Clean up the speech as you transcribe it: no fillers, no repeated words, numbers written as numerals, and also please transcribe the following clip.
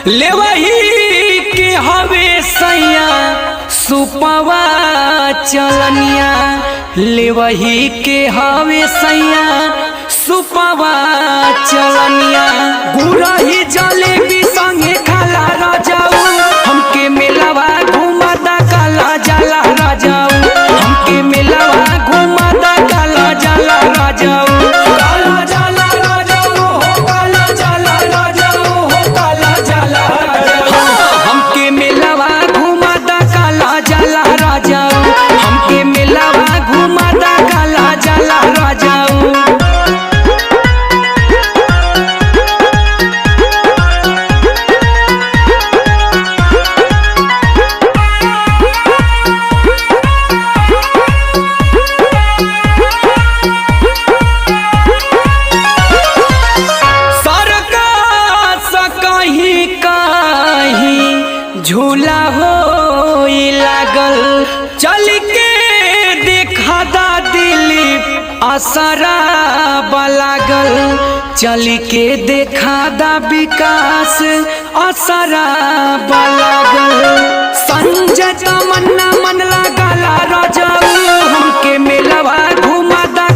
लेवही के हवे सैया सुपवा चलनिया, लेवही के हवे सैया सुपवा चलनिया। गुरही जलेबी संगे खाला राजाऊ, हमके मेलावा घुमादा काला जाला राजाऊ, हमके मेलावा घुमादा काला जाला राजाऊ। काला जाला राजाऊ हो, काला जाला राजाऊ हो, काला जाला राजाऊ। हमके मेलावा घुमादा काला जाला राजाऊ, हमके मेलावा घुमादा काला जाला राजाऊ। झूला हो लागल चल के देखा दा दिलीप असरा लागल, चल के देखा दा विकास असरा लागल। संजय तमन्ना मन लागला राजाऊ, हमके मेलावा घुमादा